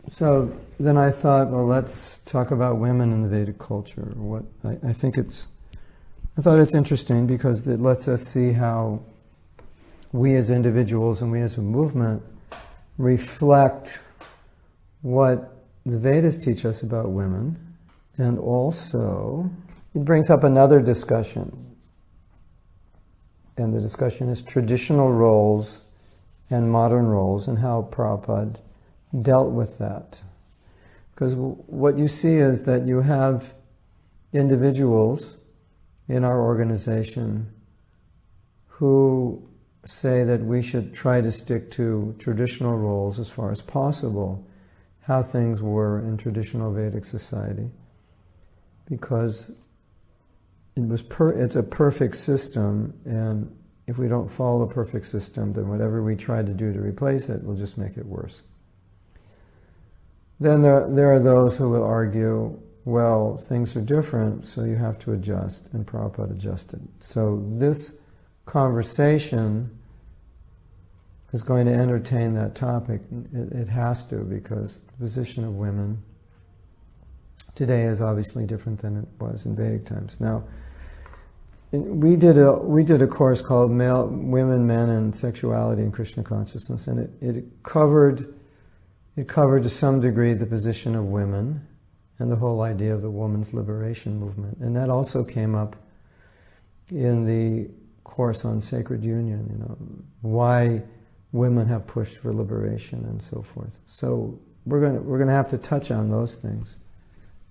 So then I thought, well, let's talk about women in the Vedic culture. I thought it's interesting because it lets us see how we as individuals and we as a movement reflect what the Vedas teach us about women, and also it brings up another discussion. And the discussion is traditional roles and modern roles and how Prabhupada dealt with that. Because what you see is that you have individuals in our organization who say that we should try to stick to traditional roles as far as possible, how things were in traditional Vedic society, because it's a perfect system, and if we don't follow a perfect system, then whatever we try to do to replace it will just make it worse. Then there are those who will argue, well, things are different, so you have to adjust, and Prabhupada adjusted. So this conversation is going to entertain that topic. It has to, because the position of women today is obviously different than it was in Vedic times. Now, we did a course called Women, Men, and Sexuality in Krishna Consciousness, and it covered to some degree the position of women and the whole idea of the woman's liberation movement. And that also came up in the course on sacred union, why women have pushed for liberation and so forth. So we're going to have to touch on those things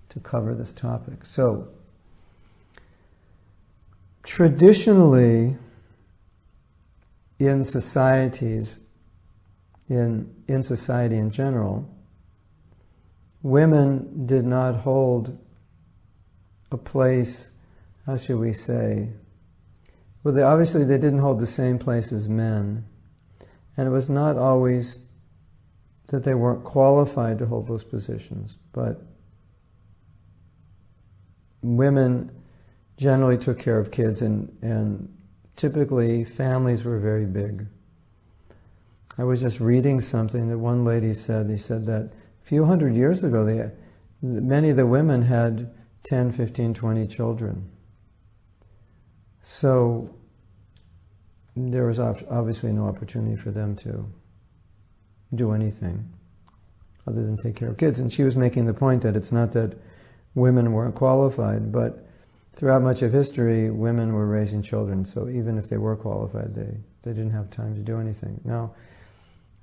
to cover this topic. So traditionally, in societies, in society in general, women did not hold a place, how should we say, well, they didn't hold the same place as men. And it was not always that they weren't qualified to hold those positions, but women generally took care of kids, and typically families were very big. I was just reading something that one lady said. He said that a few hundred years ago, many of the women had 10, 15, 20 children. So there was obviously no opportunity for them to do anything other than take care of kids. And she was making the point that it's not that women weren't qualified, but throughout much of history, women were raising children. So even if they were qualified, they didn't have time to do anything. Now,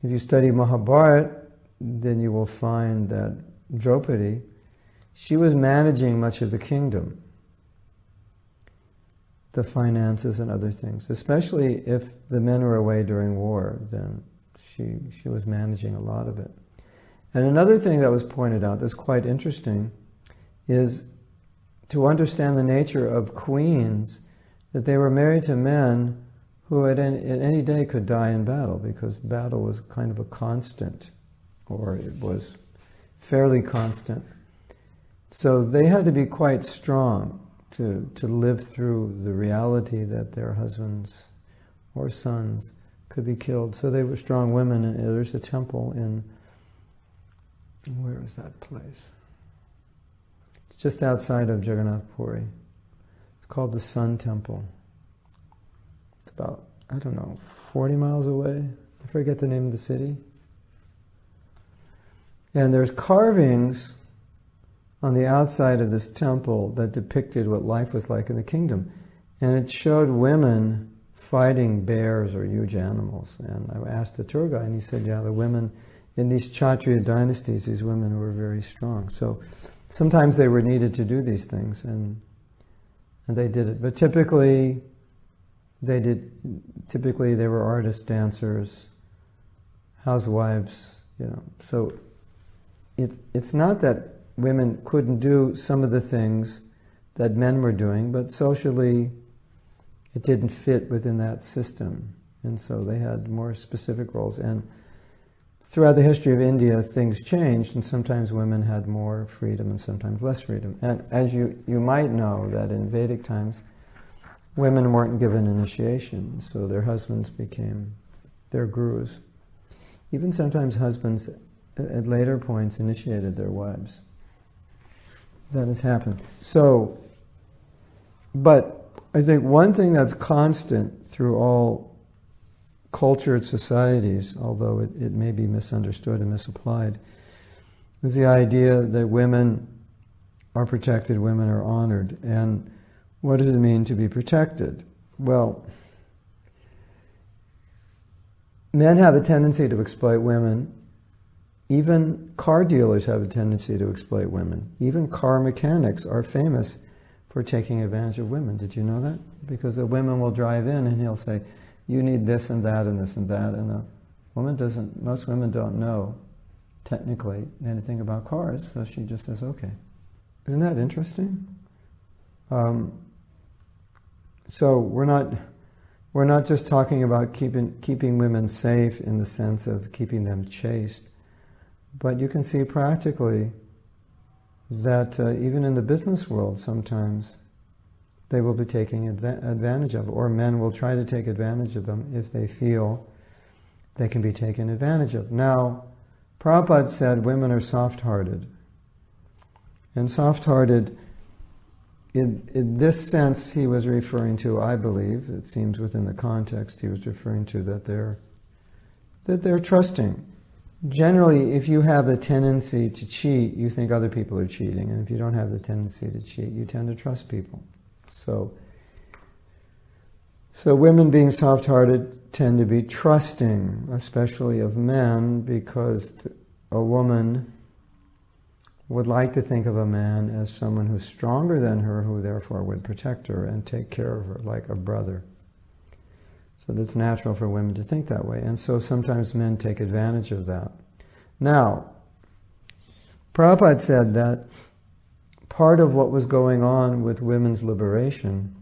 if you study Mahabharata, then you will find that Draupadi, she was managing much of the kingdom, the finances and other things. Especially if the men were away during war, then she was managing a lot of it. And another thing that was pointed out that's quite interesting is to understand the nature of queens, that they were married to men who at any day could die in battle, because battle was kind of a constant, or it was fairly constant. So they had to be quite strong to live through the reality that their husbands or sons could be killed. So they were strong women. And there's a temple in, where is that place? It's just outside of Jagannath Puri. It's called the Sun Temple. It's about, 40 miles away. I forget the name of the city. And there's carvings on the outside of this temple that depicted what life was like in the kingdom. And it showed women fighting bears or huge animals. And I asked the tour guide, and he said, yeah, the women in these Kshatriya dynasties, these women were very strong. So sometimes they were needed to do these things, and they did it. But typically they were artists, dancers, housewives, So it's not that women couldn't do some of the things that men were doing, but socially it didn't fit within that system. And so they had more specific roles. And throughout the history of India, things changed, and sometimes women had more freedom and sometimes less freedom. And as you might know, that in Vedic times, women weren't given initiation, so their husbands became their gurus. Even sometimes husbands at later points initiated their wives. That has happened. So, but I think one thing that's constant through all cultured societies, although it may be misunderstood and misapplied, is the idea that women are protected, women are honored. And what does it mean to be protected? Well, men have a tendency to exploit women. Even car dealers have a tendency to exploit women. Even car mechanics are famous for taking advantage of women. Did you know that? Because the women will drive in and he'll say, you need this and that and this and that. And the woman doesn't, most women don't know technically anything about cars, so she just says, okay. Isn't that interesting? So we're not just talking about keeping women safe in the sense of keeping them chaste, but you can see practically that even in the business world sometimes they will be taking advantage of, or men will try to take advantage of them if they feel they can be taken advantage of. Now, Prabhupada said women are soft-hearted. And soft-hearted, in this sense, he was referring to, I believe, it seems within the context, he was referring to that they're trusting. Generally, if you have the tendency to cheat, you think other people are cheating. And if you don't have the tendency to cheat, you tend to trust people. So women being soft-hearted tend to be trusting, especially of men, because a woman would like to think of a man as someone who's stronger than her, who therefore would protect her and take care of her like a brother. So it's natural for women to think that way. And so sometimes men take advantage of that. Now, Prabhupada said that part of what was going on with women's liberation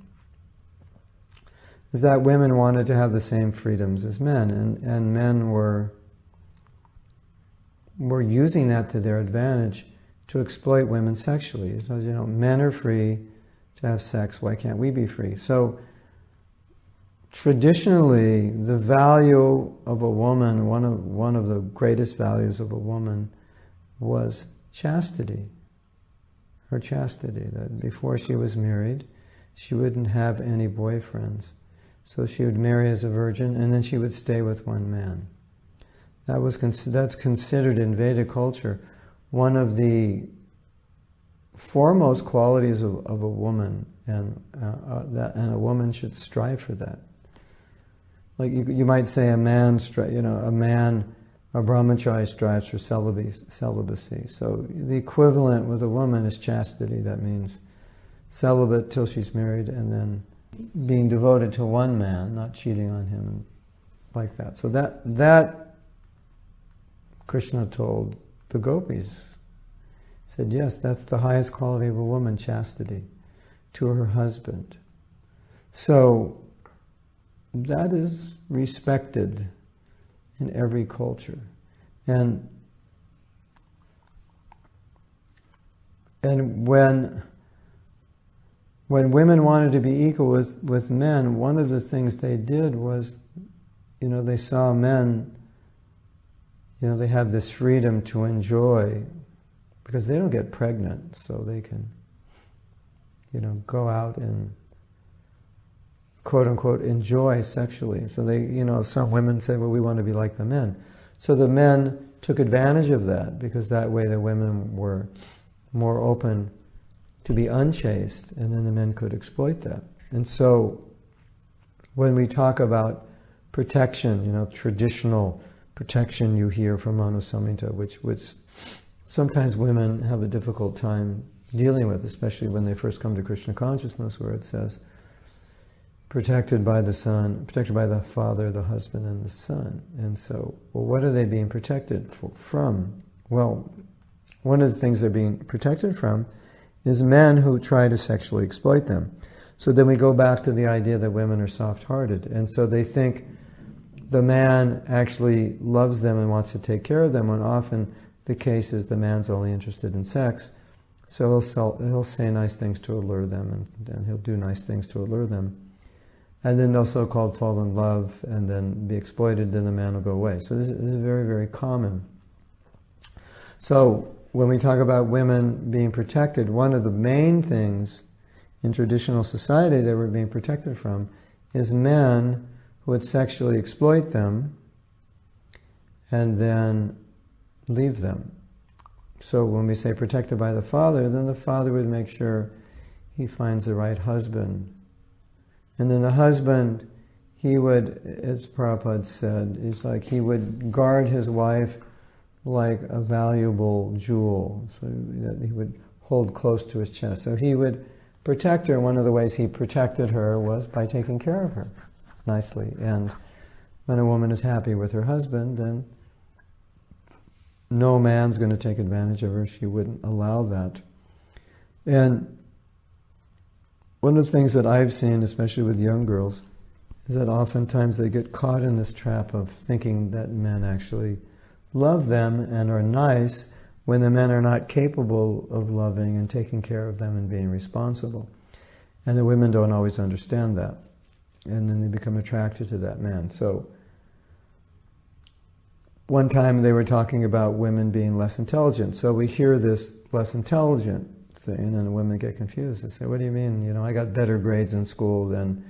is that women wanted to have the same freedoms as men, and men were using that to their advantage to exploit women sexually. So, men are free to have sex, why can't we be free? So, traditionally, the value of a woman, one of the greatest values of a woman was chastity. Her chastity, that before she was married, she wouldn't have any boyfriends. So she would marry as a virgin, and then she would stay with one man. That's considered in Vedic culture one of the foremost qualities of a woman, and a woman should strive for that. Like you might say a brahmachari strives for celibacy. So the equivalent with a woman is chastity. That means celibate till she's married, and then being devoted to one man, not cheating on him, like that. So that Krishna told the gopis. He said, yes, that's the highest quality of a woman, chastity, to her husband. So that is respected in every culture. And when women wanted to be equal with men, one of the things they did was, they saw men, they have this freedom to enjoy, because they don't get pregnant, so they can, go out and quote-unquote enjoy sexually. So they, some women say, well, we want to be like the men. So the men took advantage of that, because that way the women were more open to be unchaste, and then the men could exploit that. And so when we talk about protection, traditional protection you hear from Manu Samhita, which sometimes women have a difficult time dealing with, especially when they first come to Krishna consciousness, where it says, protected by the son, protected by the father, the husband, and the son. And so, well, what are they being protected from? Well, one of the things they're being protected from is men who try to sexually exploit them. So then we go back to the idea that women are soft-hearted. And so they think the man actually loves them and wants to take care of them, when often the case is the man's only interested in sex. So he'll say nice things to allure them, and he'll do nice things to allure them. And then they'll so-called fall in love and then be exploited, then the man will go away. So this is very, very common. So when we talk about women being protected, one of the main things in traditional society that we're being protected from is men who would sexually exploit them and then leave them. So when we say protected by the father, then the father would make sure he finds the right husband. And then the husband, he would, as Prabhupada said, it's like he would guard his wife like a valuable jewel, so that he would hold close to his chest. So he would protect her. One of the ways he protected her was by taking care of her nicely. And when a woman is happy with her husband, then no man's going to take advantage of her. She wouldn't allow that. And one of the things that I've seen, especially with young girls, is that oftentimes they get caught in this trap of thinking that men actually love them and are nice when the men are not capable of loving and taking care of them and being responsible. And the women don't always understand that. And then they become attracted to that man. So one time they were talking about women being less intelligent. So we hear this less intelligent thing, and then the women get confused. They say, what do you mean? You know, I got better grades in school than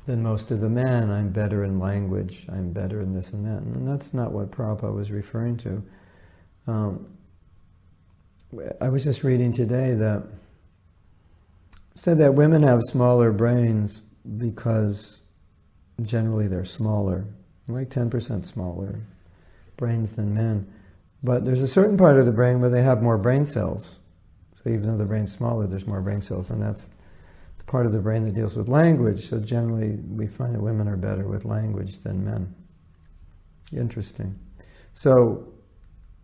most of the men. I'm better in language. I'm better in this and that. And that's not what Prabhupada was referring to. I was just reading today that said that women have smaller brains because generally they're smaller, like 10% smaller brains than men. But there's a certain part of the brain where they have more brain cells. So even though the brain's smaller, there's more brain cells, and that's the part of the brain that deals with language. So generally we find that women are better with language than men. Interesting. So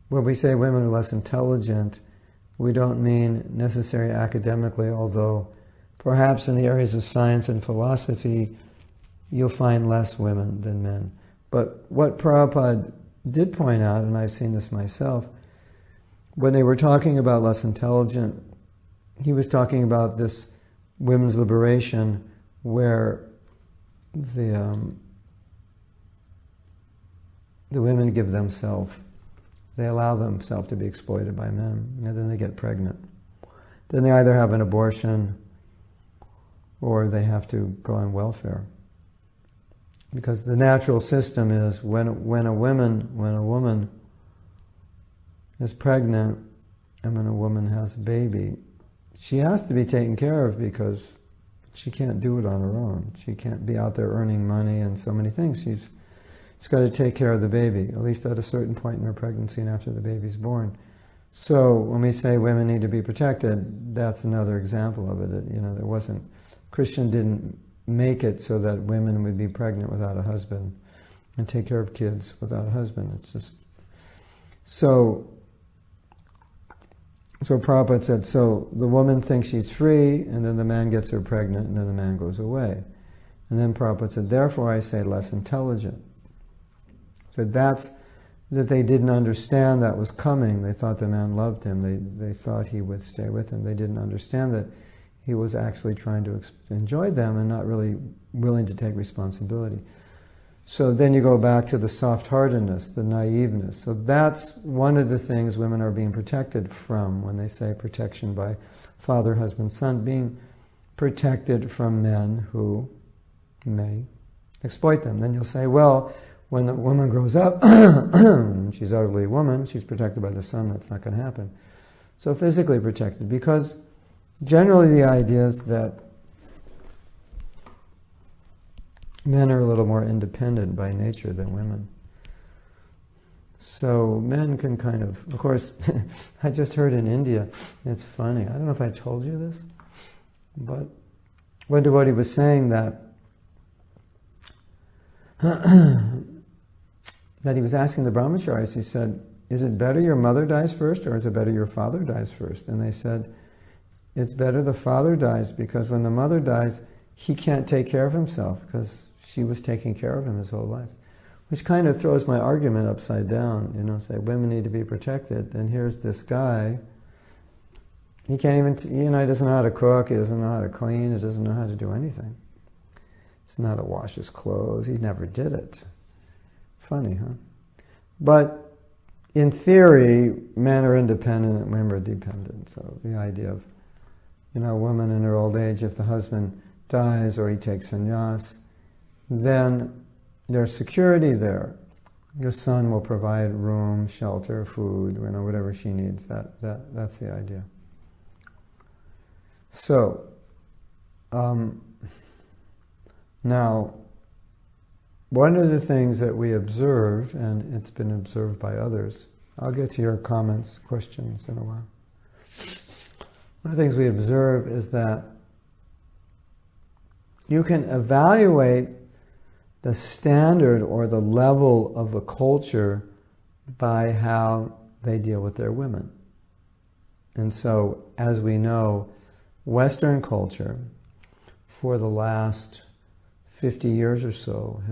when we say women are less intelligent, we don't mean necessarily academically, although perhaps in the areas of science and philosophy you'll find less women than men. But what Prabhupada did point out, and I've seen this myself, when they were talking about less intelligent, he was talking about this women's liberation where the women give themselves, they allow themselves to be exploited by men, and then they get pregnant. Then they either have an abortion or they have to go on welfare. Because the natural system is when a woman is pregnant and when a woman has a baby, she has to be taken care of because she can't do it on her own. She can't be out there earning money and so many things. She's got to take care of the baby, at least at a certain point in her pregnancy and after the baby's born. So when we say women need to be protected, that's another example of it. You know, Christian didn't make it so that women would be pregnant without a husband and take care of kids without a husband. It's just so Prabhupada said, so the woman thinks she's free, and then the man gets her pregnant, and then the man goes away. And then Prabhupada said, therefore I say less intelligent. So that they didn't understand that was coming. They thought the man loved him. They thought he would stay with him. They didn't understand that he was actually trying to enjoy them and not really willing to take responsibility. So then you go back to the soft-heartedness, the naiveness. So that's one of the things women are being protected from when they say protection by father, husband, son, being protected from men who may exploit them. Then you'll say, well, when the woman grows up, she's an elderly woman, she's protected by the son, that's not going to happen. So physically protected, because generally the idea is that men are a little more independent by nature than women. So men can kind of course, I just heard in India, it's funny, I don't know if I told you this, but one devotee was saying that that he was asking the brahmacharis, he said, is it better your mother dies first or is it better your father dies first? And they said, it's better the father dies because when the mother dies, he can't take care of himself because she was taking care of him his whole life. Which kind of throws my argument upside down, you know, say women need to be protected, and here's this guy, he can't even, he doesn't know how to cook, he doesn't know how to clean, he doesn't know how to do anything. He's not to wash his clothes, he never did it. Funny, huh? But in theory, men are independent and women are dependent. So the idea of, a woman in her old age, if the husband dies or he takes sannyas, then there's security there. Your son will provide room, shelter, food, whatever she needs. That's the idea. So, now, one of the things that we observe, and it's been observed by others, I'll get to your comments, questions in a while. One of the things we observe is that you can evaluate the standard or the level of a culture by how they deal with their women. And so, as we know, Western culture, for the last 50 years or so,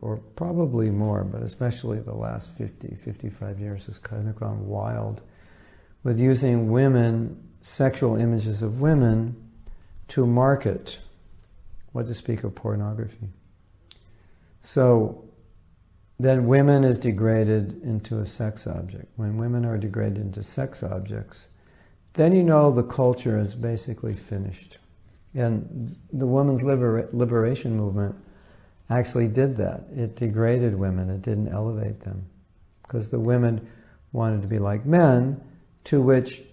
or probably more, but especially the last 50, 55 years, has kind of gone wild with using women, sexual images of women, to market, what to speak of pornography. So then women is degraded into a sex object. When women are degraded into sex objects, then the culture is basically finished. And the women's liberation movement actually did that. It degraded women, it didn't elevate them. Because the women wanted to be like men, to which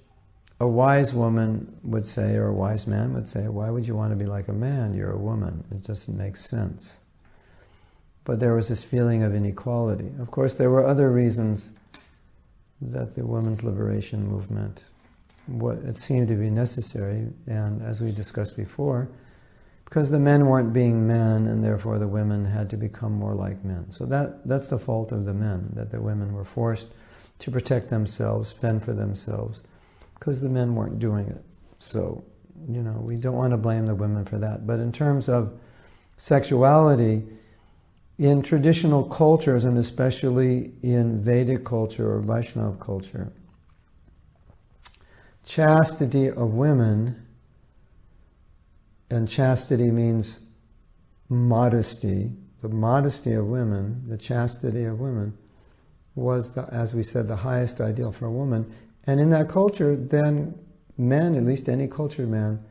a wise woman would say, or a wise man would say, why would you want to be like a man? You're a woman. It doesn't make sense. But there was this feeling of inequality. Of course, there were other reasons that the women's liberation movement, it seemed to be necessary, and as we discussed before, because the men weren't being men, and therefore the women had to become more like men. So that's the fault of the men, that the women were forced to protect themselves, fend for themselves, because the men weren't doing it. So, we don't want to blame the women for that. But in terms of sexuality, in traditional cultures, and especially in Vedic culture or Vaishnava culture, chastity of women, and chastity means modesty, the modesty of women, the chastity of women, was, as we said, the highest ideal for a woman. And in that culture, then men, at least any cultured man,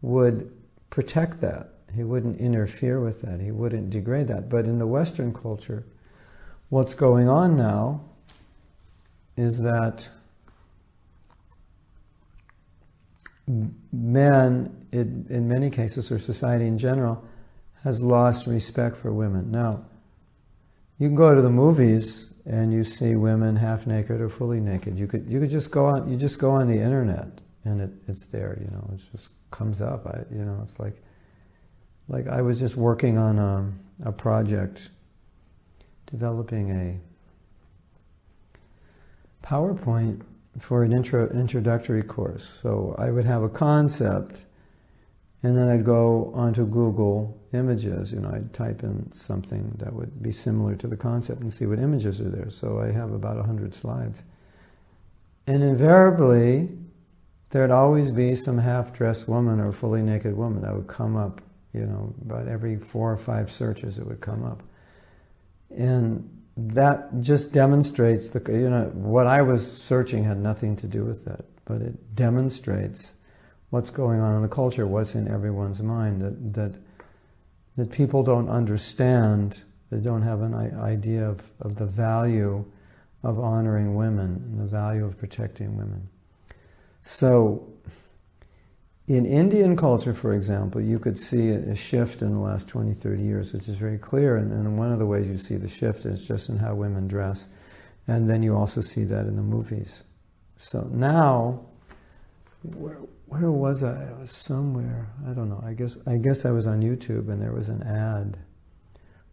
would protect that. He wouldn't interfere with that. He wouldn't degrade that. But in the Western culture, what's going on now is that men, in many cases, or society in general, has lost respect for women. Now, you can go to the movies and you see women half naked or fully naked. You could just go on. You just go on the internet, and it's there. It just comes up. It's like I was just working on a project, developing a PowerPoint for an introductory course. So I would have a concept, and then I'd go onto Google Images. I'd type in something that would be similar to the concept and see what images are there. So I have about 100 slides. And invariably, there'd always be some half-dressed woman or fully naked woman that would come up. About every 4 or 5 searches it would come up. And that just demonstrates what I was searching had nothing to do with that, but it demonstrates what's going on in the culture, what's in everyone's mind, that people don't understand, they don't have an idea of the value of honoring women and the value of protecting women. So, in Indian culture, for example, you could see a shift in the last 20, 30 years, which is very clear, and one of the ways you see the shift is just in how women dress, and then you also see that in the movies. So now, where was I? I was somewhere, I don't know, I guess I was on YouTube and there was an ad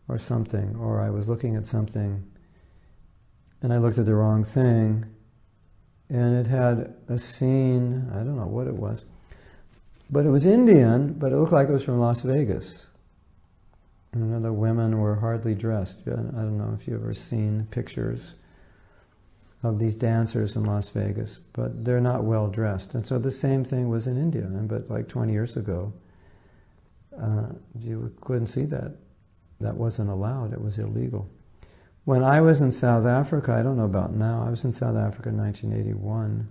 or something, or I was looking at something and I looked at the wrong thing, and it had a scene, I don't know what it was, but it was Indian, but it looked like it was from Las Vegas. And the women were hardly dressed. I don't know if you've ever seen pictures of these dancers in Las Vegas, but they're not well dressed. And so the same thing was in India, but like 20 years ago, you couldn't see that. That wasn't allowed, it was illegal. When I was in South Africa, I don't know about now, I was in South Africa in 1981,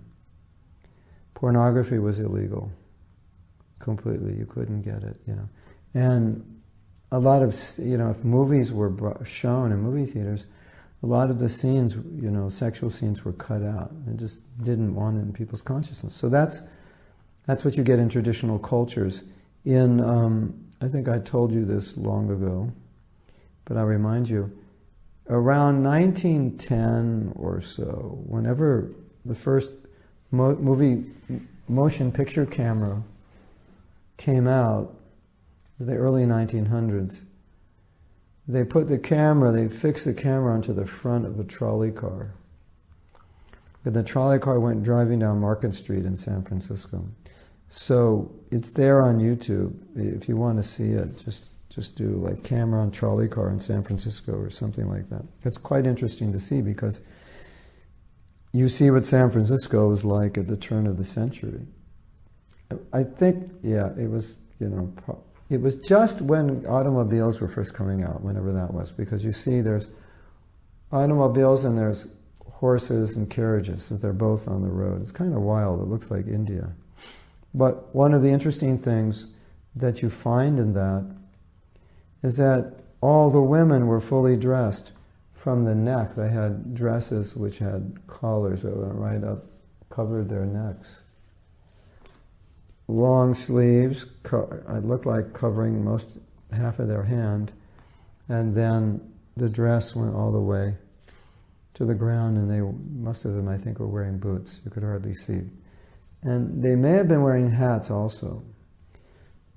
pornography was illegal. Completely, you couldn't get it, you know. And a lot of, you know, if movies were shown in movie theaters, a lot of the scenes, you know, sexual scenes were cut out. They just didn't want it in people's consciousness. So that's what you get in traditional cultures. In, I think I told you this long ago, but I'll remind you, around 1910 or so, whenever the first motion picture camera came out, it was the early 1900s, they fixed the camera onto the front of a trolley car. And the trolley car went driving down Market Street in San Francisco. So it's there on YouTube. If you want to see it, just do like camera on trolley car in San Francisco or something like that. It's quite interesting to see because you see what San Francisco was like at the turn of the century. I think, yeah, it was, you know, it was just when automobiles were first coming out, whenever that was, because you see there's automobiles and there's horses and carriages, so they're both on the road. It's kind of wild. It looks like India. But one of the interesting things that you find in that is that all the women were fully dressed from the neck. They had dresses which had collars that went right up, covered their necks. Long sleeves, it looked like covering half of their hand, and then the dress went all the way to the ground, and most of them, I think, were wearing boots. You could hardly see. And they may have been wearing hats also.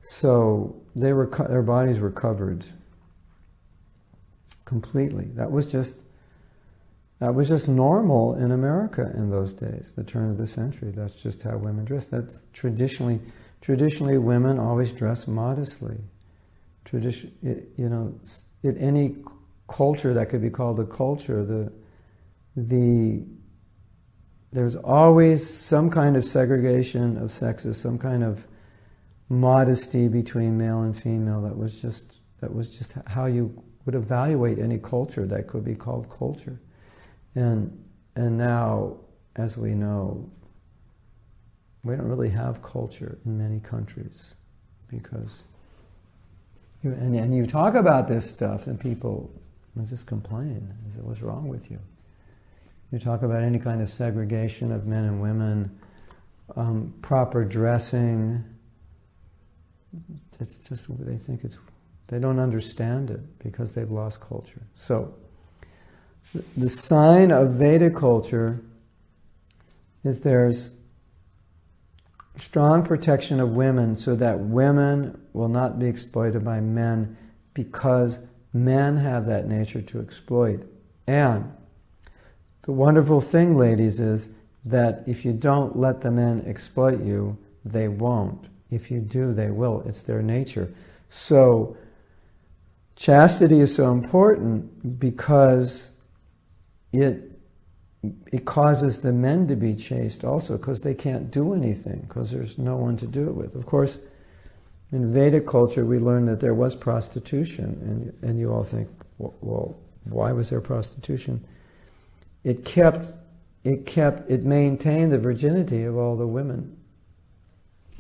So their bodies were covered completely. That was just normal in America in those days, the turn of the century. That's just how women dressed. That's traditionally women always dress modestly. You know, in any culture that could be called a culture, there's always some kind of segregation of sexes, some kind of modesty between male and female. That was just how you would evaluate any culture that could be called culture. And now, as we know, we don't really have culture in many countries because, and you talk about this stuff and people just complain. They say, what's wrong with you? You talk about any kind of segregation of men and women, proper dressing. It's just, they don't understand it because they've lost culture. So, the sign of Vedic culture is there's strong protection of women so that women will not be exploited by men because men have that nature to exploit. And the wonderful thing, ladies, is that if you don't let the men exploit you, they won't. If you do, they will. It's their nature. So, chastity is so important because it causes the men to be chaste also because they can't do anything because there's no one to do it with. Of course, in Vedic culture we learn that there was prostitution, and you all think, well, why was there prostitution? It maintained the virginity of all the women,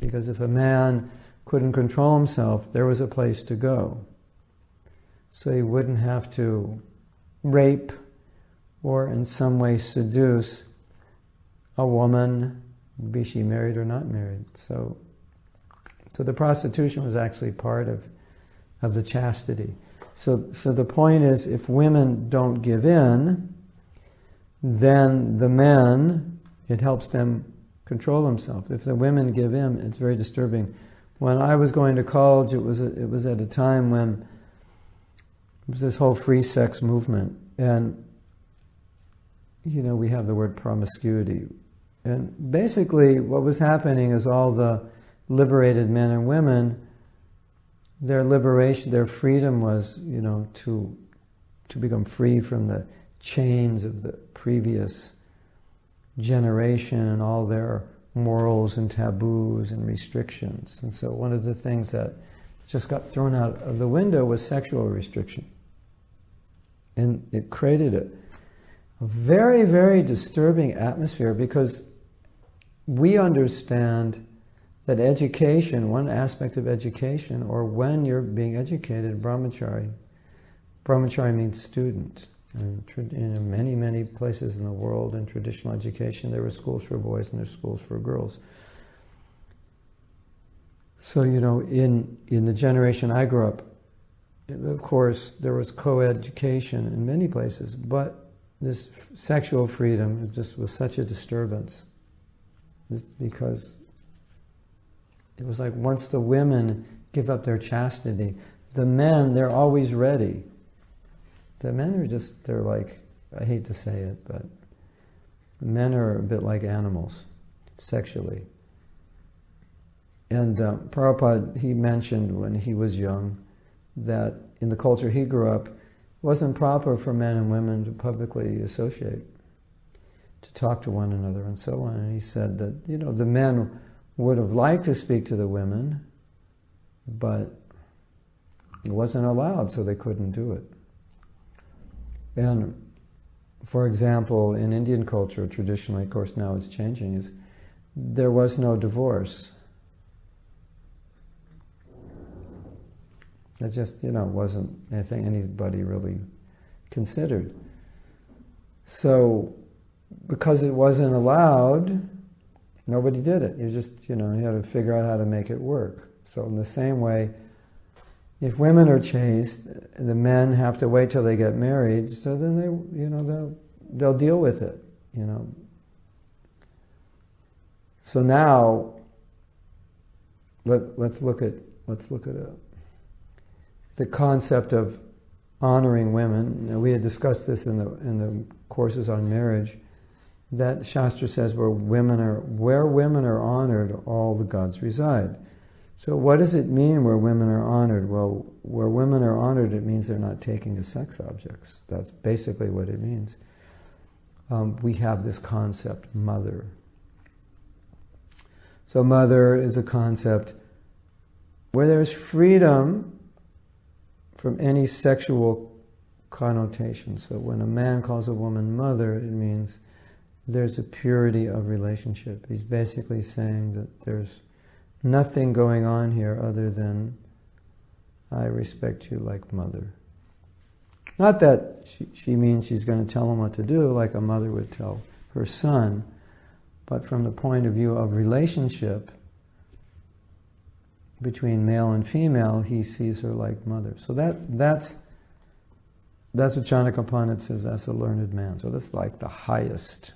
because if a man couldn't control himself, there was a place to go. So he wouldn't have to rape or in some way seduce a woman, be she married or not married. So the prostitution was actually part of the chastity. So the point is, if women don't give in, then the men, it helps them control themselves. If the women give in, it's very disturbing. When I was going to college, it was at a time when it was this whole free sex movement, and you know, we have the word promiscuity. And basically what was happening is all the liberated men and women, their liberation, their freedom was, you know, to become free from the chains of the previous generation and all their morals and taboos and restrictions. And so one of the things that just got thrown out of the window was sexual restriction. And it created a very, very disturbing atmosphere, because we understand that education, one aspect of education, or when you're being educated, brahmachari means student. And in many, many places in the world, in traditional education, there were schools for boys and there were schools for girls. So, in the generation I grew up, of course, there was co-education in many places, but this sexual freedom just was such a disturbance, because it was like once the women give up their chastity, the men, they're always ready. The men are they're like, I hate to say it, but men are a bit like animals, sexually. And Prabhupada, he mentioned when he was young that in the culture he grew up, it wasn't proper for men and women to publicly associate, to talk to one another and so on. And he said that, the men would have liked to speak to the women, but it wasn't allowed, so they couldn't do it. And, for example, in Indian culture, traditionally, of course now it's changing, is there was no divorce. It just, wasn't anything anybody really considered. So, because it wasn't allowed, nobody did it. You just, you had to figure out how to make it work. So in the same way, if women are chaste, the men have to wait till they get married, so then they'll deal with it, So now, let's look at the concept of honoring women. Now, we had discussed this in the courses on marriage, that Shastra says where women are honored, all the gods reside. So what does it mean where women are honored? Well, where women are honored, it means they're not taken as sex objects. That's basically what it means. We have this concept, mother. So mother is a concept where there's freedom from any sexual connotation. So when a man calls a woman mother, it means there's a purity of relationship. He's basically saying that there's nothing going on here other than I respect you like mother. Not that she means she's going to tell him what to do like a mother would tell her son, but from the point of view of relationship between male and female, he sees her like mother. So that's what Chanakya Pandit says, that's a learned man. So that's like the highest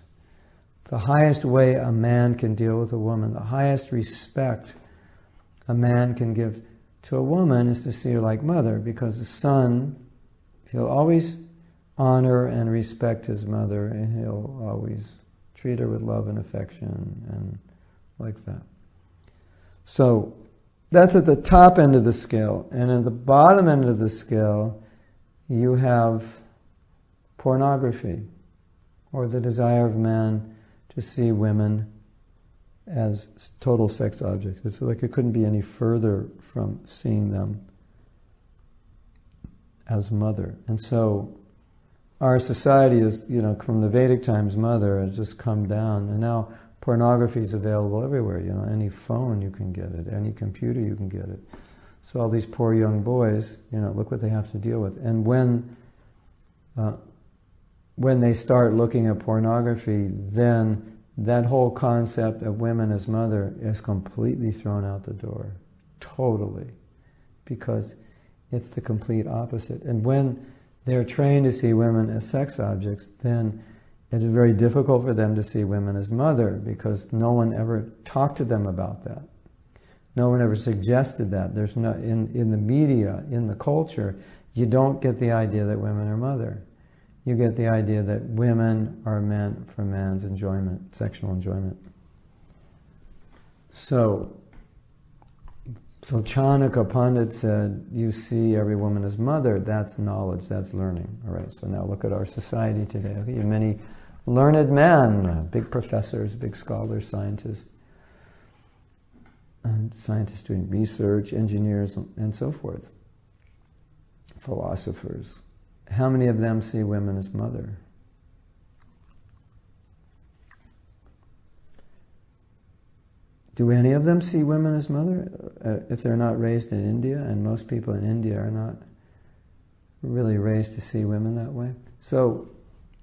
way a man can deal with a woman, the highest respect a man can give to a woman is to see her like mother, because the son, he'll always honor and respect his mother, and he'll always treat her with love and affection and like that. So that's at the top end of the scale. And at the bottom end of the scale, you have pornography, or the desire of man to see women as total sex objects. It's like it couldn't be any further from seeing them as mother. And so our society is, from the Vedic times, mother has just come down, and now pornography is available everywhere. Any phone you can get it, any computer you can get it. So all these poor young boys, look what they have to deal with. And when they start looking at pornography, then that whole concept of women as mother is completely thrown out the door, totally, because it's the complete opposite. And when they're trained to see women as sex objects, then it's very difficult for them to see women as mother, because no one ever talked to them about that. No one ever suggested that. There's no, in the media, in the culture, you don't get the idea that women are mother. You get the idea that women are meant for man's enjoyment, sexual enjoyment. So Chanakya Pandit said, you see every woman as mother, that's knowledge, that's learning. All right, so now look at our society today. Okay, you have many learned men, big professors, big scholars, scientists, and scientists doing research, engineers, and so forth, philosophers. how many of them see women as mother? Do any of them see women as mother? If they're not raised in India, and most people in India are not really raised to see women that way. So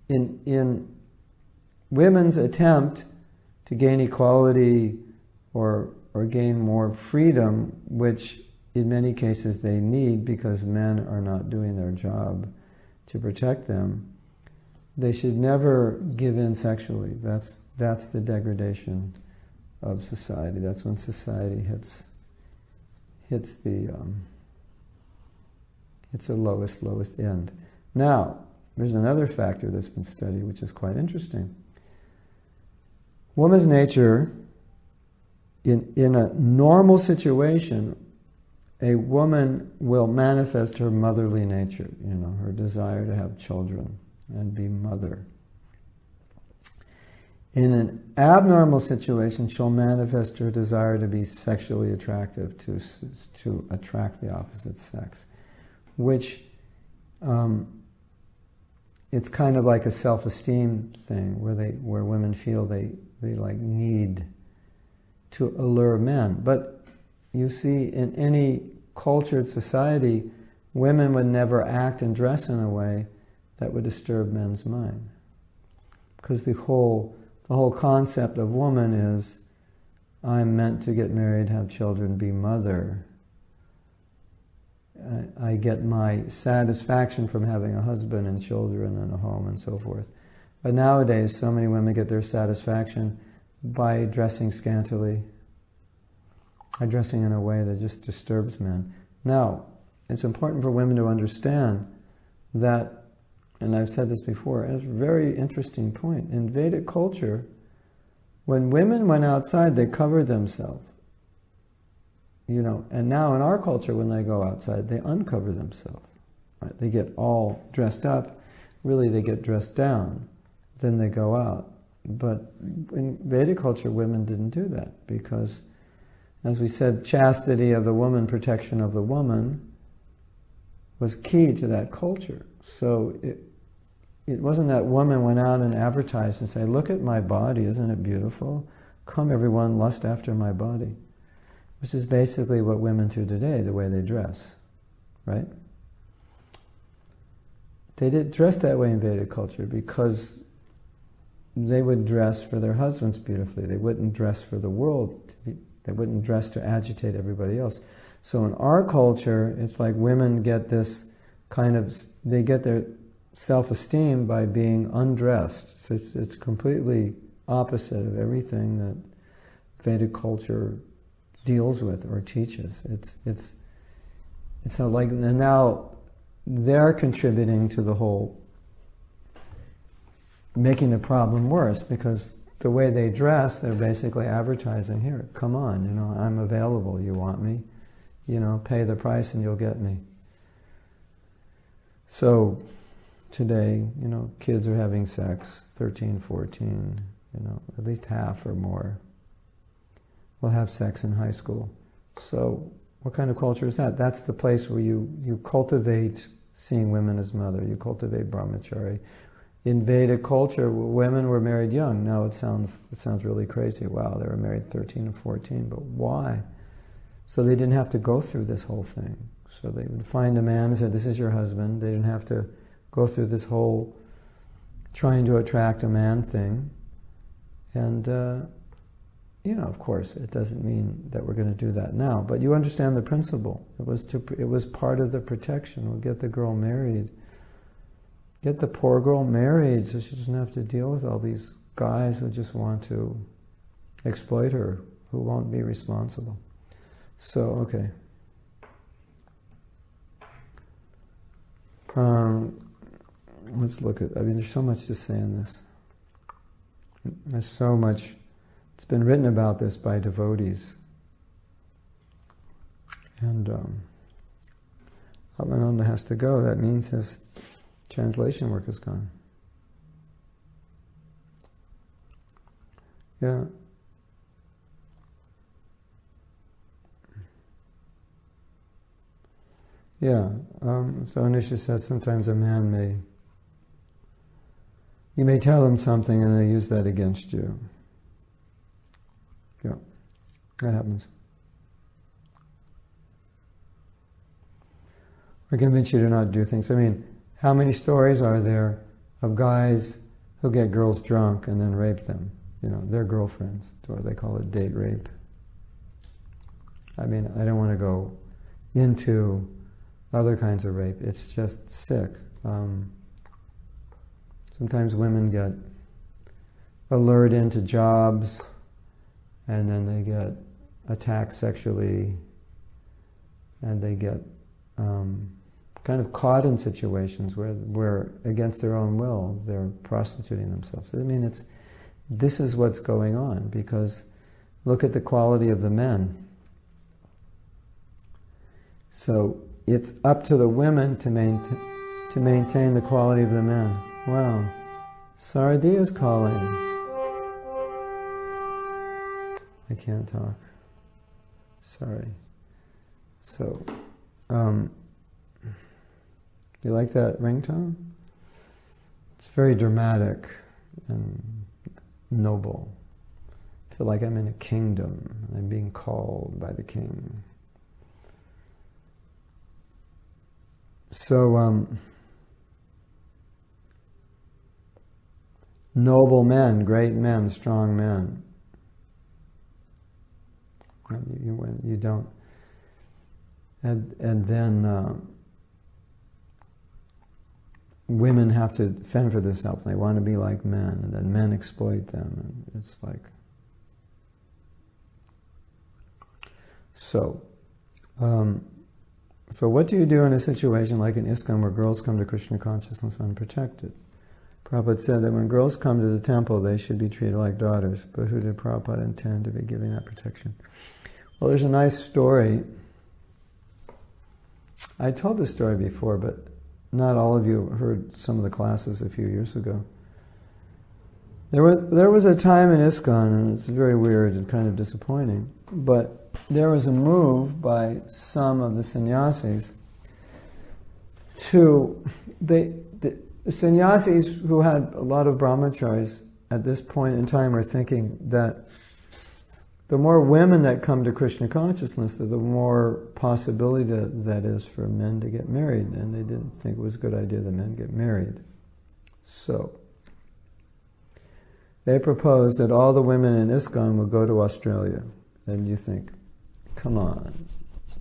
in women's attempt to gain equality or gain more freedom, which in many cases they need because men are not doing their job to protect them, they should never give in sexually. That's the degradation of society. That's when society hits the lowest end. Now, there's another factor that's been studied which is quite interesting. Woman's nature, in a normal situation, a woman will manifest her motherly nature, her desire to have children and be mother. In an abnormal situation, she'll manifest her desire to be sexually attractive, to attract the opposite sex, which it's kind of like a self-esteem thing where women feel they like need to allure men. But you see, in any cultured society, women would never act and dress in a way that would disturb men's mind, because the whole concept of woman is, I'm meant to get married, have children, be mother. I get my satisfaction from having a husband and children and a home and so forth. But nowadays, so many women get their satisfaction by dressing scantily, by dressing in a way that just disturbs men. Now, it's important for women to understand that, and I've said this before, and it's a very interesting point. In Vedic culture, when women went outside, they covered themselves. And now in our culture, when they go outside, they uncover themselves. Right? They get all dressed up. Really, they get dressed down. Then they go out. But in Vedic culture, women didn't do that because, as we said, chastity of the woman, protection of the woman, was key to that culture. So it wasn't that woman went out and advertised and said, look at my body, isn't it beautiful? Come everyone, lust after my body. Which is basically what women do today, the way they dress, right? They didn't dress that way in Vedic culture because they would dress for their husbands beautifully. They wouldn't dress for the world. They wouldn't dress to agitate everybody else. So in our culture, it's like women get this they get their self-esteem by being undressed. So it's completely opposite of everything that Vedic culture deals with or teaches. It's not like, and now they're contributing to the whole, making the problem worse, because the way they dress, they're basically advertising, here, come on, I'm available, you want me, pay the price and you'll get me. So today, kids are having sex, 13, 14, at least half or more will have sex in high school. So what kind of culture is that? That's the place where you cultivate seeing women as mother, you cultivate brahmachari. In Vedic culture, women were married young. Now it sounds really crazy. Wow, they were married 13 or 14, but why? So they didn't have to go through this whole thing. So they would find a man and say, this is your husband. They didn't have to go through this whole trying to attract a man thing. And of course, it doesn't mean that we're going to do that now, but you understand the principle. It was part of the protection. We'll get the girl married. Get the poor girl married so she doesn't have to deal with all these guys who just want to exploit her, who won't be responsible. So, okay. Let's look at, there's so much to say on this. There's so much. It's been written about this by devotees. And Atmananda has to go. That means his translation work is gone. Yeah. Yeah. So Anisha says sometimes a man you may tell them something and they use that against you. Yeah, that happens. Or convince you to not do things. I mean, how many stories are there of guys who get girls drunk and then rape them? You know, their girlfriends, or they call it date rape. I mean, I don't want to go into other kinds of rape. It's just sick. Sometimes women get allured into jobs and then they get attacked sexually and they get kind of caught in situations where against their own will they're prostituting themselves. I mean, this is what's going on, because look at the quality of the men. So it's up to the women to maintain the quality of the men. Wow, Saradia's calling. I can't talk. Sorry. So, you like that ringtone? It's very dramatic and noble. I feel like I'm in a kingdom. I'm being called by the king. So, noble men, great men, strong men. You don't, and then women have to fend for themselves. They want to be like men, and then men exploit them. And it's like so. So what do you do in a situation like in ISKCON where girls come to Krishna consciousness unprotected? Prabhupada said that when girls come to the temple, they should be treated like daughters. But who did Prabhupada intend to be giving that protection? Well, there's a nice story. I told this story before, but not all of you heard some of the classes a few years ago. There was a time in ISKCON, and it's very weird and kind of disappointing, but there was a move by some of the sannyasis to... The sannyasis who had a lot of brahmacharis at this point in time were thinking that the more women that come to Krishna consciousness, the more possibility that is for men to get married, and they didn't think it was a good idea that men get married. So they proposed that all the women in ISKCON would go to Australia. And you think, come on,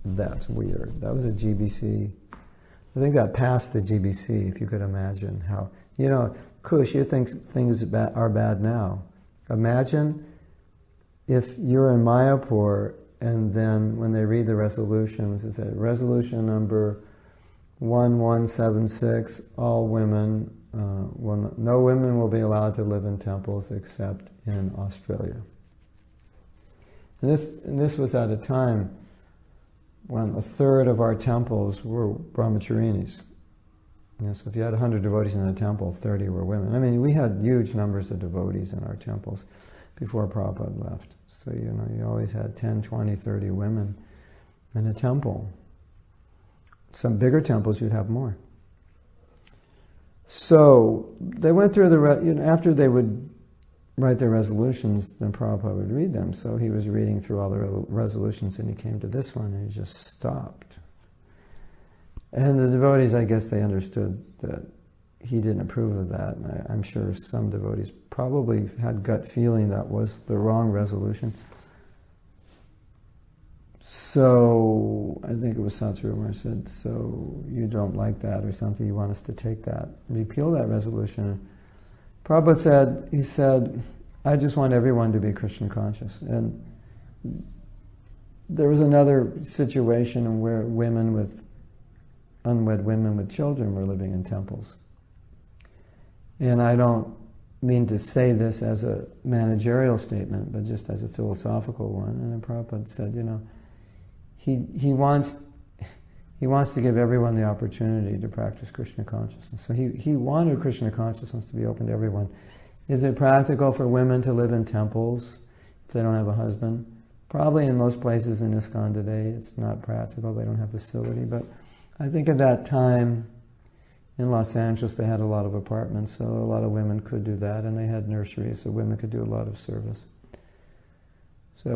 that's weird. That was a GBC. I think that passed the GBC, if you could imagine how... You know, Kush, you think things are bad now. Imagine if you're in Mayapur and then when they read the resolutions, it says, resolution number 1176, all women, no women will be allowed to live in temples except in Australia. And this was at a time when a third of our temples were brahmacharinis. You know, so if you had 100 devotees in a temple, 30 were women. I mean, we had huge numbers of devotees in our temples before Prabhupada left. So, you know, you always had 10, 20, 30 women in a temple. Some bigger temples, you'd have more. So they went through after they would write their resolutions, then Prabhupada would read them. So he was reading through all the resolutions and he came to this one and he just stopped. And the devotees, I guess they understood that he didn't approve of that. And I'm sure some devotees probably had gut feeling that was the wrong resolution. So I think it was Satsurumar said, so you don't like that or something, you want us to take that, repeal that resolution. Prabhupada said, I just want everyone to be Krishna conscious. And there was another situation where unwed women with children were living in temples. And I don't mean to say this as a managerial statement, but just as a philosophical one. And then Prabhupada said, you know, he wants to give everyone the opportunity to practice Krishna consciousness. So he wanted Krishna consciousness to be open to everyone. Is it practical for women to live in temples if they don't have a husband? Probably in most places in ISKCON today it's not practical, they don't have facility, but I think at that time in Los Angeles they had a lot of apartments, so a lot of women could do that, and they had nurseries, so women could do a lot of service. So my